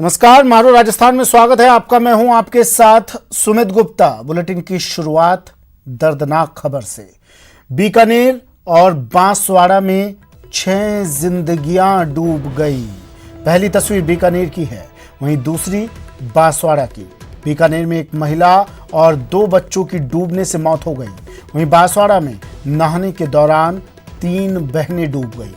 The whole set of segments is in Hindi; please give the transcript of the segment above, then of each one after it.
नमस्कार, मारो राजस्थान में स्वागत है आपका। मैं हूं आपके साथ सुमित गुप्ता। बुलेटिन की शुरुआत दर्दनाक खबर से। बीकानेर और बांसवाड़ा में 6 जिंदगियां डूब गई। पहली तस्वीर बीकानेर की है, वहीं दूसरी बांसवाड़ा की। बीकानेर में एक महिला और 2 बच्चों की डूबने से मौत हो गई। वहीं बांसवाड़ा में नहाने के दौरान 3 बहनें डूब गई।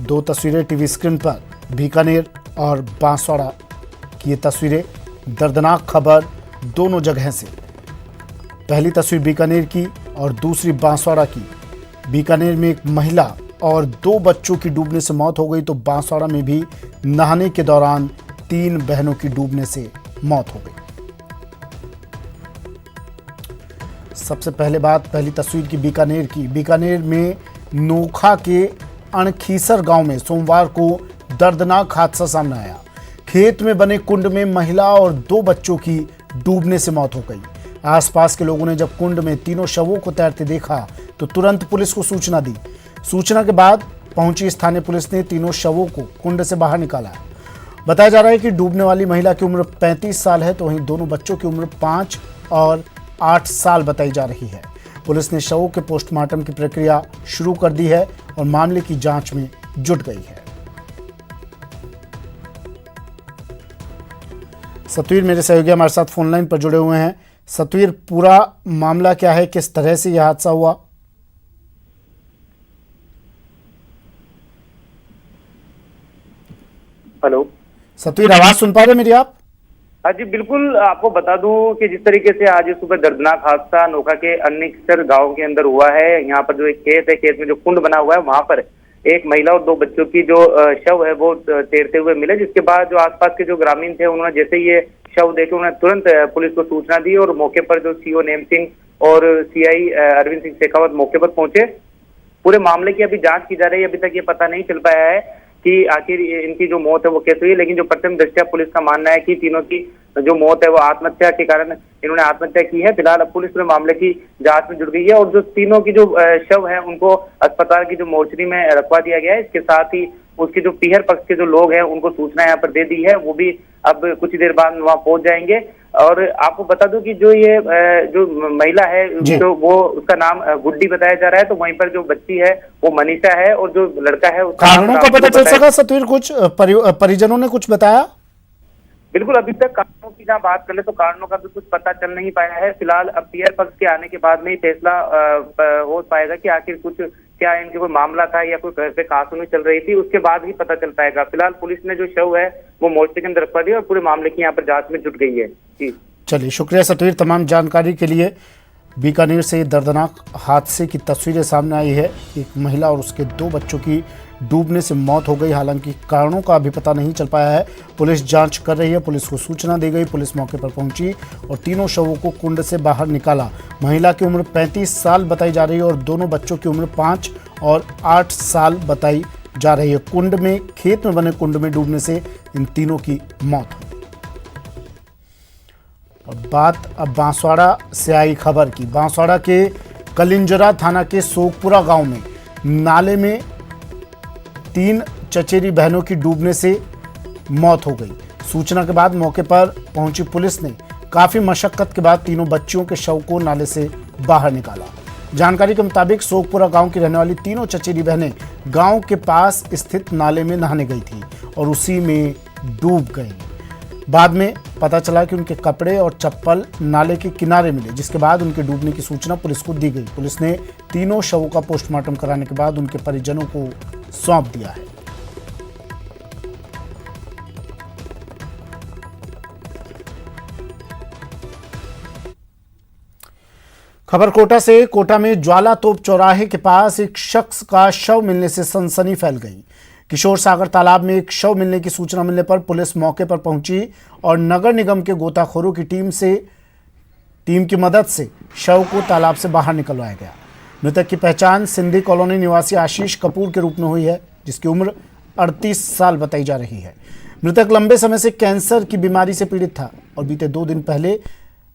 दो तस्वीरें टीवी स्क्रीन पर, बीकानेर और बांसवाड़ा की ये तस्वीरें। दर्दनाक खबर दोनों जगह से। पहली तस्वीर बीकानेर की और दूसरी बांसवाड़ा की। बीकानेर में एक महिला और 2 बच्चों की डूबने से मौत हो गई, तो बांसवाड़ा में भी नहाने के दौरान 3 बहनों की डूबने से मौत हो गई। सबसे पहले बात पहली तस्वीर की बीकानेर की। बीकानेर में नोखा के अणखीसर गांव में सोमवार को दर्दनाक हादसा सामने आया। खेत में बने कुंड में महिला और 2 बच्चों की डूबने से मौत हो गई। आसपास के लोगों ने जब कुंड में तीनों शवों को तैरते देखा तो तुरंत पुलिस को सूचना दी। सूचना के बाद पहुंची स्थानीय पुलिस ने तीनों शवों को कुंड से बाहर निकाला। बताया जा रहा है कि डूबने वाली महिला की उम्र 35 साल है, तो वहीं दोनों बच्चों की उम्र 5 और 8 साल बताई जा रही है। पुलिस ने शवों के पोस्टमार्टम की प्रक्रिया शुरू कर दी है और मामले की जांच में जुट गई है। सतवीर मेरे सहयोगी हमारे साथ फोन लाइन पर जुड़े हुए हैं। सतवीर, पूरा मामला क्या है, किस तरह से यह हादसा हुआ? हेलो सतवीर, आवाज सुन पा रहे मेरी आप? हाँ जी बिल्कुल। आपको बता दूं कि जिस तरीके से आज सुबह दर्दनाक हादसा नोखा के अनिकसर गांव के अंदर हुआ है। यहाँ पर जो एक खेत है, खेत में जो कुंड बना हुआ है, वहां पर एक महिला और 2 बच्चों की जो शव है वो तैरते हुए मिले। जिसके बाद जो आसपास के जो ग्रामीण थे, उन्होंने जैसे ही ये शव देखे, उन्होंने तुरंत पुलिस को सूचना दी और मौके पर जो सीओ नेम सिंह और सीआई अरविंद सिंह शेखावत मौके पर पहुंचे। पूरे मामले की अभी जांच की जा रही है। अभी तक ये पता नहीं चल पाया है कि आखिर इनकी जो मौत है वो कैसे हुई, लेकिन जो प्रथम दृष्टया पुलिस का मानना है कि तीनों की जो मौत है वो आत्महत्या के कारण इन्होंने आत्महत्या की है। फिलहाल अब पुलिस में मामले की जांच में जुट गई है और जो तीनों की जो शव है उनको अस्पताल की जो मोर्चरी में रखवा दिया गया है। इसके साथ ही उसके जो पीहर पक्ष के जो लोग हैं उनको सूचना यहाँ पर दे दी है, वो भी अब कुछ ही देर बाद वहां पहुंच जाएंगे। और आपको बता दूं कि जो ये जो महिला है तो वो उसका नाम गुड्डी बताया जा रहा है, तो वहीं पर जो बच्ची है वो मनीषा है और जो लड़का है उसका कारणों का पता चल सका सतवीर? कुछ परिजनों ने कुछ बताया? बिल्कुल, अभी तक कारणों की जहाँ बात कर ले तो कारणों का भी कुछ पता चल नहीं पाया है। फिलहाल अब पीयर पक्ष के आने के बाद में ही फैसला हो पाएगा कि आखिर कुछ क्या इनके कोई मामला था या कोई घर पे कहासुनी चल रही थी, उसके बाद ही पता चल पाएगा। फिलहाल पुलिस ने जो शव है वो मोर्चे के अंदर रखवा दिया और पूरे मामले की यहाँ पर जांच में जुट गई है। जी चलिए, शुक्रिया सतवीर तमाम जानकारी के लिए। बीकानेर से दर्दनाक हादसे की तस्वीरें सामने आई है। एक महिला और उसके 2 बच्चों की डूबने से मौत हो गई। हालांकि कारणों का अभी पता नहीं चल पाया है। पुलिस जांच कर रही है, पुलिस को सूचना दी गई, पुलिस मौके पर पहुंची और तीनों शवों को कुंड से बाहर निकाला। महिला की उम्र 35 साल बताई जा रही है और दोनों बच्चों की उम्र 5 और 8 साल बताई जा रही है। कुंड में, खेत में बने कुंड में डूबने से इन तीनों की मौत हुई। और बात अब बांसवाड़ा से आई खबर की। बांसवाड़ा के कलिंजरा थाना के सोगपुरा गांव में नाले में 3 चचेरी बहनों की डूबने से मौत हो गई। सूचना के बाद मौके पर पहुंची पुलिस ने काफी मशक्कत के बाद तीनों बच्चियों के शव को नाले से बाहर निकाला। जानकारी के मुताबिक सोगपुरा गांव की रहने वाली तीनों चचेरी बहनें गांव के पास स्थित नाले में नहाने गई थी और उसी में डूब गई। बाद में पता चला कि उनके कपड़े और चप्पल नाले के किनारे मिले, जिसके बाद उनके डूबने की सूचना पुलिस को दी गई। पुलिस ने तीनों शवों का पोस्टमार्टम कराने के बाद उनके परिजनों को सौंप दिया है। खबर कोटा से। कोटा में ज्वाला तोप चौराहे के पास एक शख्स का शव मिलने से सनसनी फैल गई। किशोर सागर तालाब में एक शव मिलने की सूचना मिलने पर पुलिस मौके पर पहुंची और नगर निगम के गोताखोरों की टीम की मदद से शव को तालाब से बाहर निकलवाया गया। मृतक की पहचान सिंधी कॉलोनी निवासी आशीष कपूर के रूप में हुई है, जिसकी उम्र 38 साल बताई जा रही है। मृतक लंबे समय से कैंसर की बीमारी से पीड़ित था और बीते 2 दिन पहले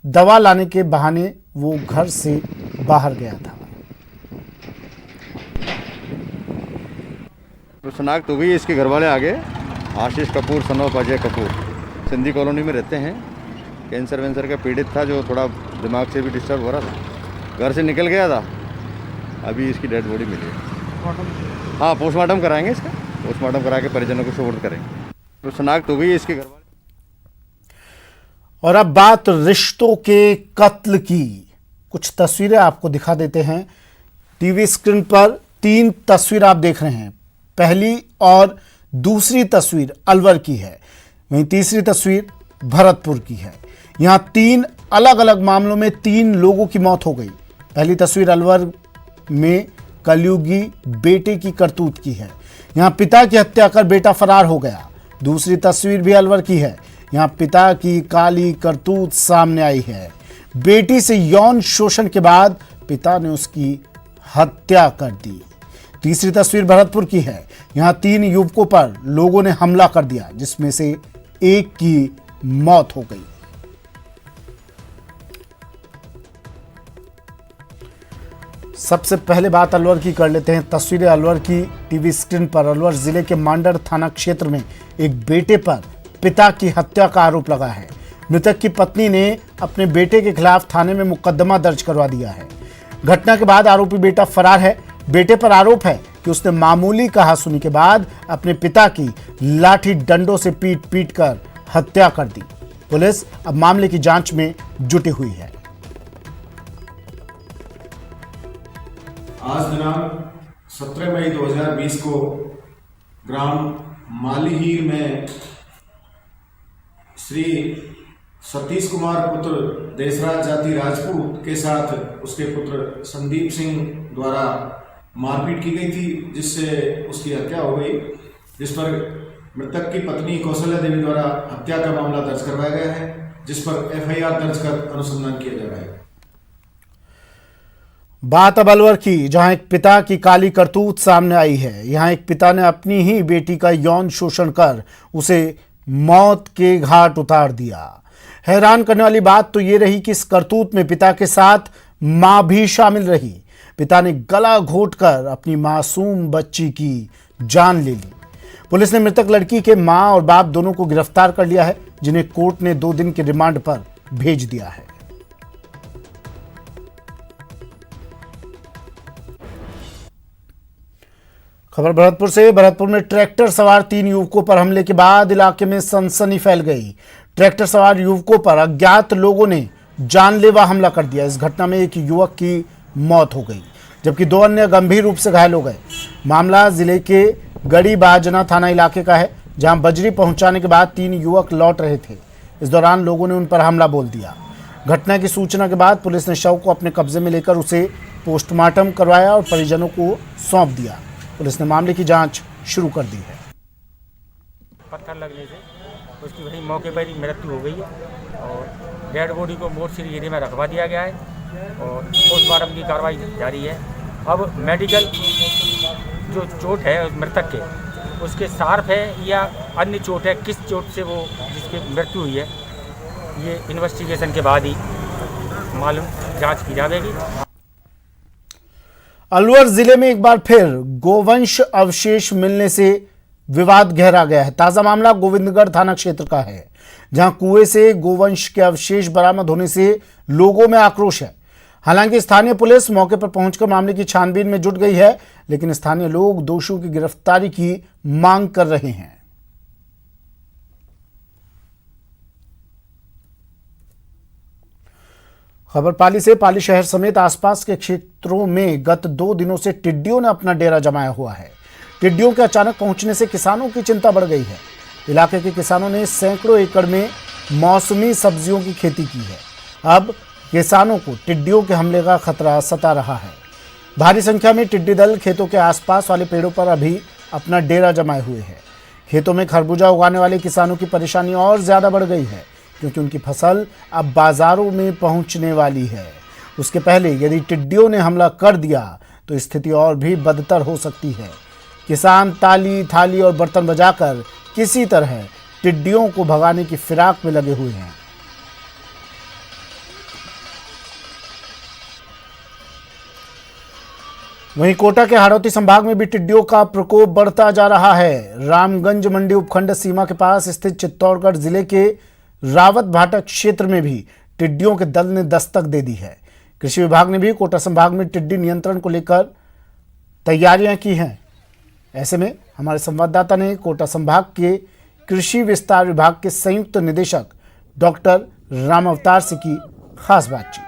दवा लाने के बहाने वो घर से बाहर गया था। तो शनाख्त हो गई है इसके घर वाले आगे Ashish Kapoor son of Ajay Kapoor Sindhi colony में रहते हैं। कैंसर वैंसर का पीड़ित था जो थोड़ा दिमाग से भी डिस्टर्ब हो रहा था, घर से निकल गया था। अभी इसकी डेड बॉडी मिली है। हाँ, पोस्टमार्टम कराएंगे इसका, पोस्टमार्टम करा के परिजनों को सुपुर्द करेंगे। तो शनाख्त हो गई है इसके घर वाले। और अब बात रिश्तों के कत्ल की। कुछ तस्वीरें आपको दिखा देते हैं। टीवी स्क्रीन पर 3 तस्वीर आप देख रहे हैं। पहली और दूसरी तस्वीर अलवर की है, वहीं तीसरी तस्वीर भरतपुर की है। यहां 3 अलग अलग मामलों में 3 लोगों की मौत हो गई। पहली तस्वीर अलवर में कलयुगी बेटे की करतूत की है। यहां पिता की हत्या कर बेटा फरार हो गया। दूसरी तस्वीर भी अलवर की है। यहां पिता की काली करतूत सामने आई है। बेटी से यौन शोषण के बाद पिता ने उसकी हत्या कर दी। तीसरी तस्वीर भरतपुर की है। यहां 3 युवकों पर लोगों ने हमला कर दिया, जिसमें से एक की मौत हो गई। सबसे पहले बात अलवर की कर लेते हैं। तस्वीरें अलवर की टीवी स्क्रीन पर। अलवर जिले के मांडर थाना क्षेत्र में एक बेटे पर पिता की हत्या का आरोप लगा है। मृतक की पत्नी ने अपने बेटे के खिलाफ थाने में मुकदमा दर्ज करवा दिया है। घटना के बाद आरोपी बेटा फरार है। बेटे पर आरोप है कि उसने मामूली कहासुनी के बाद अपने पिता की लाठी डंडों से पीट पीट कर हत्या कर दी। पुलिस अब मामले की जांच में जुटी हुई है। आज दिनांक 17 मई 2020 को ग्राम मालीहीर में श्री सतीश कुमार पुत्र देशराज जाति राजपूत के साथ उसके पुत्र संदीप सिंह द्वारा मारपीट की गई थी, जिससे उसकी हत्या हो गई, जिस पर मृतक की पत्नी कौशल्या देवी द्वारा हत्या का मामला दर्ज करवाया गया है, जिस पर एफआईआर दर्ज कर अनुसंधान किया जा रहा है। बात अब अलवर की, जहां एक पिता की काली करतूत सामने आई है। यहां एक पिता ने अपनी ही बेटी का यौन शोषण कर उसे मौत के घाट उतार दिया। हैरान करने वाली बात तो ये रही कि इस करतूत में पिता के साथ मां भी शामिल रही। पिता ने गला घोंटकर अपनी मासूम बच्ची की जान ले ली। पुलिस ने मृतक लड़की के मां और बाप दोनों को गिरफ्तार कर लिया है, जिन्हें कोर्ट ने 2 दिन के रिमांड पर भेज दिया है। खबर भरतपुर से। भरतपुर में ट्रैक्टर सवार 3 युवकों पर हमले के बाद इलाके में सनसनी फैल गई। ट्रैक्टर सवार युवकों पर अज्ञात लोगों ने जानलेवा हमला कर दिया। इस घटना में एक युवक की मौत हो गई, जबकि 2 अन्य गंभीर रूप से घायल हो गए। मामला जिले के गड़ी बाजना थाना इलाके का है, जहां बजरी पहुंचाने के बाद 3 युवक लौट रहे थे। इस दौरान लोगों ने उन पर हमला बोल दिया। घटना की सूचना के बाद पुलिस ने शव को अपने कब्जे में लेकर उसे पोस्टमार्टम करवाया और परिजनों को सौंप दिया। पुलिस ने मामले की जांच शुरू कर दी है। पत्थर लगने से उसकी वही मौके पर ही मृत्यु हो गई है और डेड बॉडी को मोर्चरी एरिया में रखवा दिया गया है और पोस्टमार्टम की कार्रवाई जारी है। अब मेडिकल जो चोट है मृतक के, उसके शार्प है या अन्य चोट है, किस चोट से वो जिसकी मृत्यु हुई है, ये इन्वेस्टिगेशन के बाद ही मालूम, जांच की जाएगी। अलवर जिले में एक बार फिर गोवंश अवशेष मिलने से विवाद गहरा गया है। ताजा मामला गोविंदगढ़ थाना क्षेत्र का है, जहां कुएं से गोवंश के अवशेष बरामद होने से लोगों में आक्रोश है। हालांकि स्थानीय पुलिस मौके पर पहुंचकर मामले की छानबीन में जुट गई है, लेकिन स्थानीय लोग दोषियों की गिरफ्तारी की मांग कर रहे हैं। खबर पाली से। पाली शहर समेत आसपास के क्षेत्रों में गत 2 दिनों से टिड्डियों ने अपना डेरा जमाया हुआ है। टिड्डियों के अचानक पहुंचने से किसानों की चिंता बढ़ गई है। इलाके के किसानों ने सैकड़ों एकड़ में मौसमी सब्जियों की खेती की है। अब किसानों को टिड्डियों के हमले का खतरा सता रहा है। भारी संख्या में टिड्डी दल खेतों के आसपास वाले पेड़ों पर अभी अपना डेरा जमाए हुए हैं। खेतों में खरबूजा उगाने वाले किसानों की परेशानी और ज्यादा बढ़ गई है, क्योंकि उनकी फसल अब बाजारों में पहुंचने वाली है। उसके पहले यदि टिड्डियों ने हमला कर दिया तो स्थिति और भी बदतर हो सकती है। किसान ताली, थाली और बर्तन बजाकर किसी तरह टिड्डियों को भगाने की फिराक में लगे हुए हैं। वहीं कोटा के हाड़ौती संभाग में भी टिड्डियों का प्रकोप बढ़ता जा रहा है। रामगंज मंडी उपखंड सीमा के पास स्थित चित्तौड़गढ़ जिले के रावत भाटा क्षेत्र में भी टिड्डियों के दल ने दस्तक दे दी है। कृषि विभाग ने भी कोटा संभाग में टिड्डी नियंत्रण को लेकर तैयारियां की हैं। ऐसे में हमारे संवाददाता ने कोटा संभाग के कृषि विस्तार विभाग के संयुक्त निदेशक डॉक्टर राम अवतार से की खास बातचीत।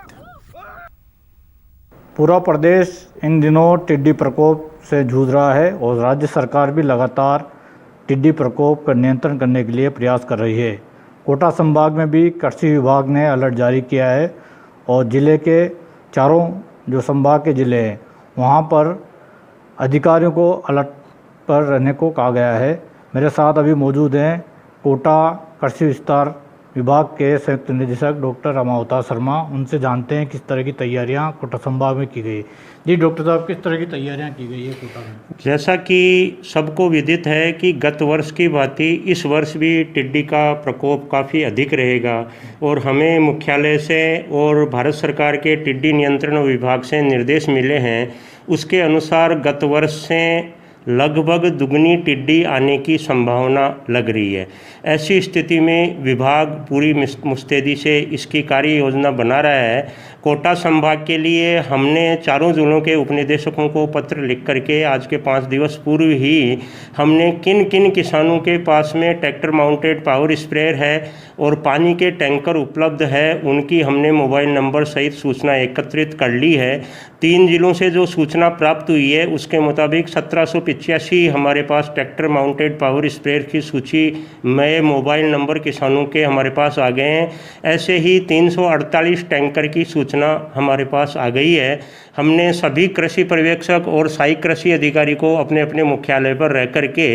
पूरा प्रदेश इन दिनों टिड्डी प्रकोप से जूझ रहा है और राज्य सरकार भी लगातार टिड्डी प्रकोप का नियंत्रण करने के लिए प्रयास कर रही है। कोटा संभाग में भी कृषि विभाग ने अलर्ट जारी किया है और ज़िले के चारों जो संभाग के ज़िले हैं वहाँ पर अधिकारियों को अलर्ट पर रहने को कहा गया है। मेरे साथ अभी मौजूद हैं कोटा कृषि विस्तार विभाग के संयुक्त निदेशक डॉक्टर रामावतार शर्मा। उनसे जानते हैं किस तरह की तैयारियां कोटा संभाग में की गई। जी डॉक्टर साहब, किस तरह की तैयारियां की गई है कोटा में? जैसा कि सबको विदित है कि गत वर्ष की भांति इस वर्ष भी टिड्डी का प्रकोप काफ़ी अधिक रहेगा और हमें मुख्यालय से और भारत सरकार के टिड्डी नियंत्रण विभाग से निर्देश मिले हैं। उसके अनुसार गत वर्ष से लगभग दुगनी टिड्डी आने की संभावना लग रही है। ऐसी स्थिति में विभाग पूरी मुस्तैदी से इसकी कार्य योजना बना रहा है। कोटा संभाग के लिए हमने चारों जिलों के उपनिदेशकों को पत्र लिख करके आज के 5 दिवस पूर्व ही हमने किन किन किसानों के पास में ट्रैक्टर माउंटेड पावर स्प्रेयर है और पानी के टैंकर उपलब्ध है, उनकी हमने मोबाइल नंबर सहित सूचना एकत्रित कर ली है। 3 जिलों से जो सूचना प्राप्त हुई है उसके मुताबिक 1785 हमारे पास ट्रैक्टर माउंटेड पावर स्प्रेयर की सूची में मोबाइल नंबर किसानों के हमारे पास आ गए हैं। ऐसे ही 348 टैंकर की सूचना हमारे पास आ गई है। हमने सभी कृषि पर्यवेक्षक और सहायक कृषि अधिकारी को अपने अपने मुख्यालय पर रह करके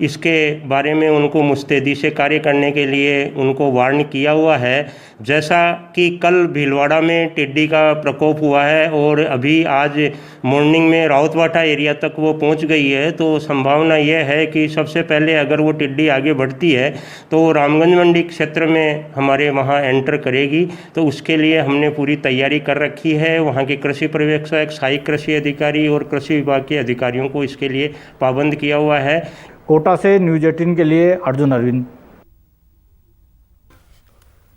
इसके बारे में उनको मुस्तैदी से कार्य करने के लिए उनको वार्न किया हुआ है। जैसा कि कल भीलवाड़ा में टिड्डी का प्रकोप हुआ है और अभी आज मॉर्निंग में रावतभाटा एरिया तक वो पहुंच गई है, तो संभावना यह है कि सबसे पहले अगर वो टिड्डी आगे बढ़ती है तो रामगंज मंडी क्षेत्र में हमारे वहाँ एंटर करेगी। तो उसके लिए हमने पूरी तैयारी कर रखी है। वहाँ के कृषि पर्यवेक्षक, सहायक कृषि अधिकारी और कृषि विभाग के अधिकारियों को इसके लिए पाबंद किया हुआ है। कोटा से न्यूज़ 18 के लिए अर्जुन अरविंद।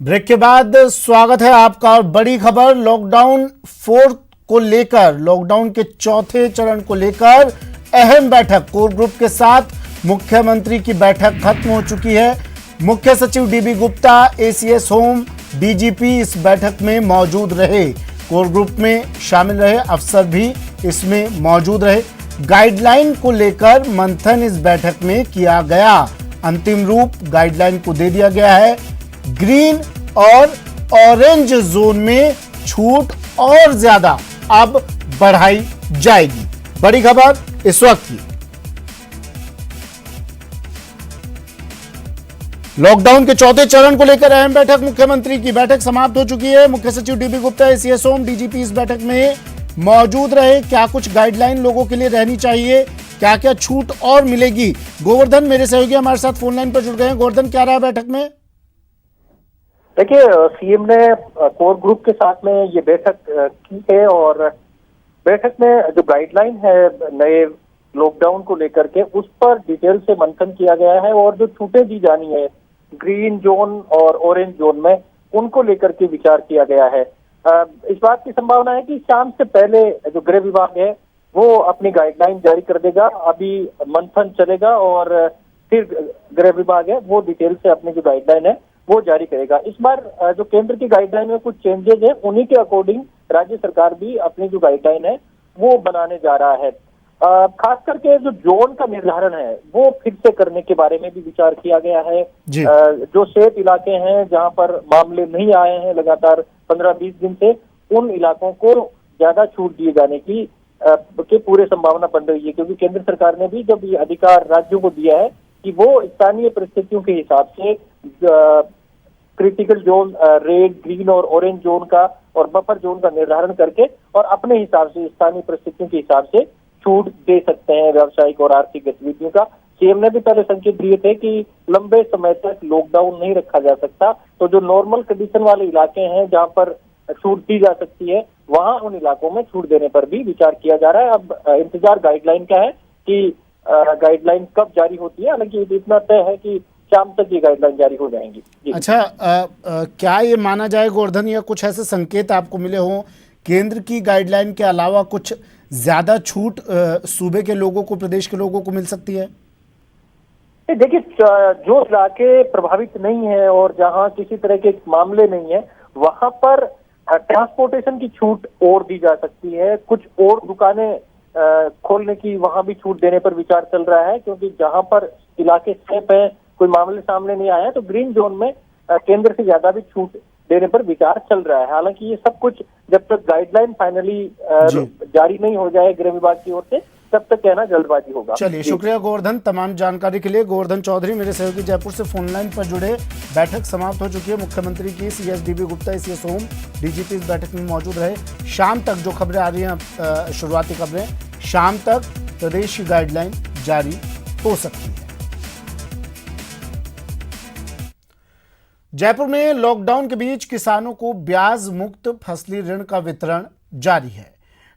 ब्रेक के बाद स्वागत है आपका और बड़ी खबर लॉकडाउन 4 को लेकर, लॉकडाउन के चौथे चरण को लेकर अहम बैठक कोर ग्रुप के साथ मुख्यमंत्री की बैठक खत्म हो चुकी है। मुख्य सचिव dB Gupta, ACS home, DGP इस बैठक में मौजूद रहे। कोर ग्रुप में शामिल रहे अफसर भी इसमें मौजूद रहे। गाइडलाइन को लेकर मंथन इस बैठक में किया गया। अंतिम रूप गाइडलाइन को दे दिया गया है। ग्रीन और ऑरेंज जोन में छूट और ज्यादा अब बढ़ाई जाएगी। बड़ी खबर इस वक्त की। लॉकडाउन के चौथे चरण को लेकर अहम बैठक, मुख्यमंत्री की बैठक समाप्त हो चुकी है। मुख्य सचिव dB Gupta, ACS home, DGP इस बैठक में मौजूद रहे। क्या कुछ गाइडलाइन लोगों के लिए रहनी चाहिए, क्या क्या छूट और मिलेगी? गोवर्धन मेरे सहयोगी हमारे साथ फोन लाइन पर जुड़ गए हैं। गोवर्धन, क्या रहा बैठक में? देखिए, सीएम ने कोर ग्रुप के साथ में ये बैठक की है और बैठक में जो गाइडलाइन है नए लॉकडाउन को लेकर के उस पर डिटेल से मंथन किया गया है और जो छूटें दी जानी है ग्रीन जोन और ऑरेंज जोन में उनको लेकर के विचार किया गया है। इस बात की संभावना है कि शाम से पहले जो गृह विभाग है वो अपनी गाइडलाइन जारी कर देगा। अभी मंथन चलेगा और फिर गृह विभाग है वो डिटेल से अपनी जो गाइडलाइन है वो जारी करेगा। इस बार जो केंद्र की गाइडलाइन में कुछ चेंजेस है उन्हीं के अकॉर्डिंग राज्य सरकार भी अपनी जो गाइडलाइन है वो बनाने जा रहा है। खास करके जो जोन का निर्धारण है वो फिर से करने के बारे में भी विचार किया गया है। जो सेफ इलाके हैं जहां पर मामले नहीं आए हैं लगातार 15-20 दिन से, उन इलाकों को ज्यादा छूट दिए जाने की के पूरे संभावना बन रही है, क्योंकि केंद्र सरकार ने भी जब ये अधिकार राज्यों को दिया है कि वो स्थानीय परिस्थितियों के हिसाब से क्रिटिकल जोन, रेड, ग्रीन और ऑरेंज जोन का और बफर जोन का निर्धारण करके और अपने हिसाब से स्थानीय परिस्थितियों के हिसाब से छूट दे सकते हैं व्यावसायिक और आर्थिक गतिविधियों का। सीएम ने भी पहले संकेत दिए थे कि लंबे समय तक लॉकडाउन नहीं रखा जा सकता, तो जो नॉर्मल कंडीशन वाले इलाके हैं जहां पर छूट दी जा सकती है, वहां उन इलाकों में छूट देने पर भी विचार किया जा रहा है। अब इंतजार गाइडलाइन का है कि गाइडलाइन कब जारी होती है। हालांकि इतना तय है कि शाम तक ये गाइडलाइन जारी हो जाएंगी। अच्छा, क्या ये माना जाए गोवर्धन, या कुछ ऐसे संकेत आपको मिले हों केंद्र की गाइडलाइन के अलावा कुछ ज्यादा छूट सूबे के लोगों को, प्रदेश के लोगों को मिल सकती है? देखिए, जो इलाके प्रभावित नहीं है और जहां किसी तरह के मामले नहीं है, वहां पर ट्रांसपोर्टेशन की छूट और दी जा सकती है। कुछ और दुकानें खोलने की वहां भी छूट देने पर विचार चल रहा है, क्योंकि जहां पर इलाके सेफ है, कोई मामले सामने नहीं आया, तो ग्रीन जोन में केंद्र से ज्यादा भी छूट देने पर विचार चल रहा है। हालांकि ये सब कुछ जब तक गाइडलाइन फाइनली जारी नहीं हो जाए गृह विभाग की ओर से, तब तक कहना जल्दबाजी होगा। चलिए, शुक्रिया गोवर्धन तमाम जानकारी के लिए। गोवर्धन चौधरी मेरे सहयोगी जयपुर से फोन लाइन पर जुड़े। बैठक समाप्त हो चुकी है मुख्यमंत्री की। CSDB Gupta, CS home, DGP इस बैठक में मौजूद रहे। शाम तक जो खबरें आ रही हैं, शुरुआती खबरें, शाम तक प्रदेश की गाइडलाइन जारी हो सकती है। जयपुर में लॉकडाउन के बीच किसानों को ब्याज मुक्त फसली ऋण का वितरण जारी है।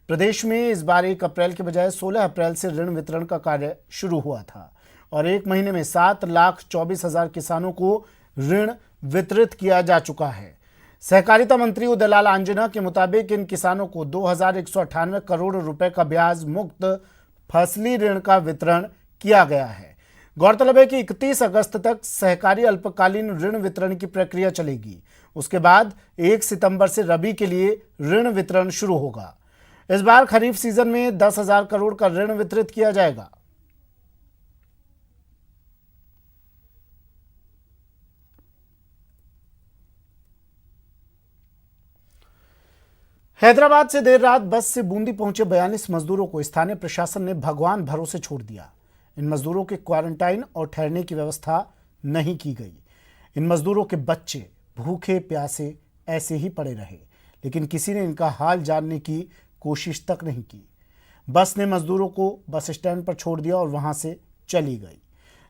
प्रदेश में इस बार 1 अप्रैल के बजाय 16 अप्रैल से ऋण वितरण का कार्य शुरू हुआ था और एक महीने में 7,24,000 किसानों को ऋण वितरित किया जा चुका है। सहकारिता मंत्री उदयलाल आंजना के मुताबिक इन किसानों को 2,198 करोड़ रुपए का ब्याज मुक्त फसली ऋण का वितरण किया गया है। गौरतलब है कि 31 अगस्त तक सहकारी अल्पकालीन ऋण वितरण की प्रक्रिया चलेगी। उसके बाद 1 सितंबर से रबी के लिए ऋण वितरण शुरू होगा। इस बार खरीफ सीजन में 10,000 करोड़ का ऋण वितरित किया जाएगा। हैदराबाद से देर रात बस से बूंदी पहुंचे 42 मजदूरों को स्थानीय प्रशासन ने भगवान भरोसे छोड़ दिया। इन मजदूरों के क्वारंटाइन और ठहरने की व्यवस्था नहीं की गई। इन मजदूरों के बच्चे भूखे प्यासे ऐसे ही पड़े रहे, लेकिन किसी ने इनका हाल जानने की कोशिश तक नहीं की। बस ने मजदूरों को बस स्टैंड पर छोड़ दिया और वहां से चली गई,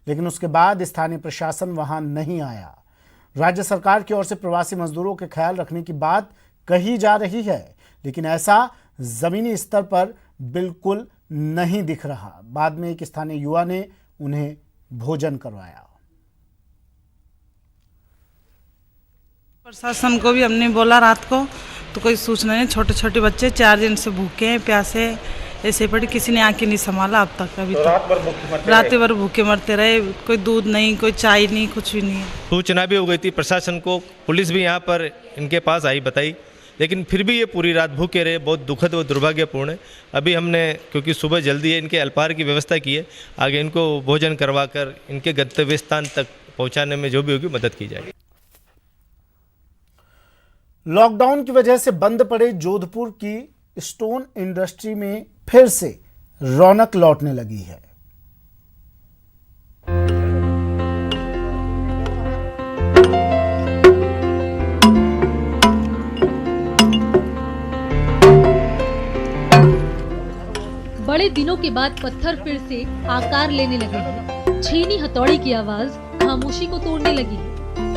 लेकिन उसके बाद स्थानीय प्रशासन वहां नहीं आया। राज्य सरकार की ओर से प्रवासी मजदूरों के ख्याल रखने की बात कही जा रही है, लेकिन ऐसा जमीनी स्तर पर बिल्कुल नहीं दिख रहा। बाद में एक स्थानीय युवा ने उन्हें भोजन करवाया। प्रशासन को भी हमने बोला रात को, तो कोई सूचना नहीं। छोटे छोटे बच्चे 4 दिन से भूखे हैं, प्यासे ऐसे पड़े, किसी ने आके नहीं संभाला अब तक। अभी तो रात भर भूखे मरते रहे, कोई दूध नहीं, कोई चाय नहीं, कुछ भी नहीं है। सूचना भी हो गई थी प्रशासन को, पुलिस भी यहाँ पर इनके पास आई बताई, लेकिन फिर भी ये पूरी रात भूखे रहे। बहुत दुखद और दुर्भाग्यपूर्ण है। अभी हमने, क्योंकि सुबह जल्दी है, इनके अल्पाहार की व्यवस्था की है। आगे इनको भोजन करवाकर इनके गंतव्य स्थान तक पहुंचाने में जो भी होगी मदद की जाएगी। लॉकडाउन की वजह से बंद पड़े जोधपुर की स्टोन इंडस्ट्री में फिर से रौनक लौटने लगी है। बड़े दिनों के बाद पत्थर फिर से आकार लेने लगे हैं। छीनी हथौड़ी की आवाज खामोशी को तोड़ने लगी है।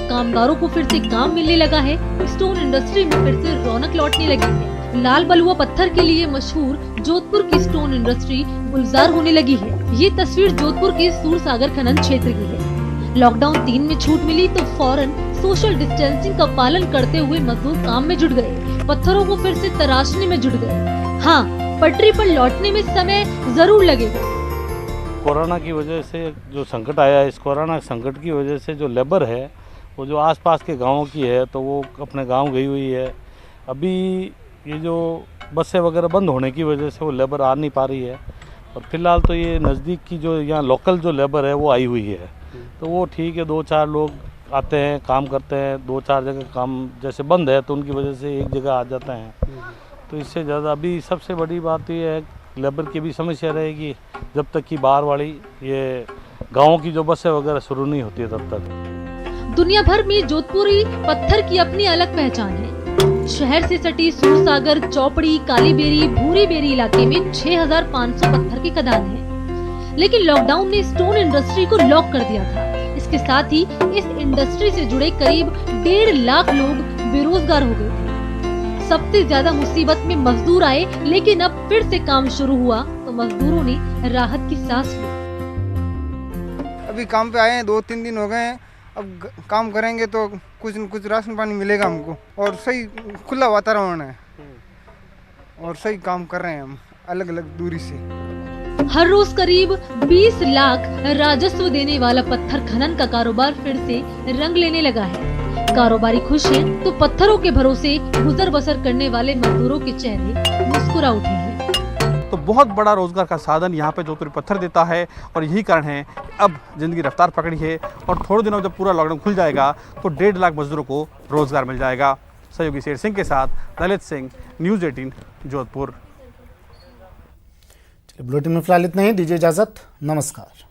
कामगारों को फिर से काम मिलने लगा है। स्टोन इंडस्ट्री में फिर से रौनक लौटने लगी है। लाल बलुआ पत्थर के लिए मशहूर जोधपुर की स्टोन इंडस्ट्री गुलजार होने लगी है। ये तस्वीर जोधपुर के सूरसागर खनन क्षेत्र की है। लॉकडाउन 3 में छूट मिली तो फौरन सोशल डिस्टेंसिंग का पालन करते हुए मजदूर काम में जुट गए। पत्थरों को फिर से तराशने में जुट गए। हाँ, पटरी पर लौटने में समय जरूर लगेगा। कोरोना की वजह से जो संकट आया है, इस कोरोना संकट की वजह से जो लेबर है वो जो आसपास के गांवों की है तो वो अपने गांव गई हुई है। अभी ये जो बसें वगैरह बंद होने की वजह से वो लेबर आ नहीं पा रही है, और फिलहाल तो ये नज़दीक की जो यहाँ लोकल जो लेबर है वो आई हुई है। तो वो ठीक है, 2-4 लोग आते हैं, काम करते हैं। 2-4 जगह काम जैसे बंद है तो उनकी वजह से एक जगह आ जाते हैं। तो इससे ज़्यादा अभी सबसे बड़ी बात ये है, लेबर की भी समस्या रहेगी जब तक कि बाहर वाली ये गाँव की जो बसें वगैरह शुरू नहीं होती है तब तक। दुनिया भर में जोधपुरी पत्थर की अपनी अलग पहचान है। शहर से सटी सूरसागर, चौपड़ी, कालीबेरी, भूरी बेरी इलाके में 6,500 पत्थर की खदान है। लेकिन लॉकडाउन ने स्टोन इंडस्ट्री को लॉक कर दिया था। इसके साथ ही इस इंडस्ट्री से जुड़े करीब 1.5 लाख लोग बेरोजगार हो गए थे। सबसे ज्यादा मुसीबत में मजदूर आए, लेकिन अब फिर से काम शुरू हुआ तो मजदूरों ने राहत की सांस ली। अभी काम पे आए हैं, 2-3 दिन हो गए हैं। अब काम करेंगे तो कुछ न कुछ राशन पानी मिलेगा हमको, और सही खुला वातावरण है और सही काम कर रहे हैं हम अलग अलग दूरी से। हर रोज करीब 20 लाख राजस्व देने वाला पत्थर खनन का कारोबार फिर से रंग लेने लगा है। कारोबारी खुश हैं तो पत्थरों के भरोसे गुजर बसर करने वाले मजदूरों के चेहरे मुस्कुरा उठे हैं। तो बहुत बड़ा रोजगार का साधन यहाँ पे जोधपुरी पत्थर देता है, और यही कारण है अब जिंदगी रफ्तार पकड़ी है, और थोड़े दिनों जब पूरा लॉकडाउन खुल जाएगा तो 1.5 लाख मजदूरों को रोजगार मिल जाएगा। सहयोगी शेर सिंह के साथ ललित सिंह, न्यूज़ 18 जोधपुर। बुलेटिन में फिलहाल इतना ही, दीजिए इजाजत, नमस्कार।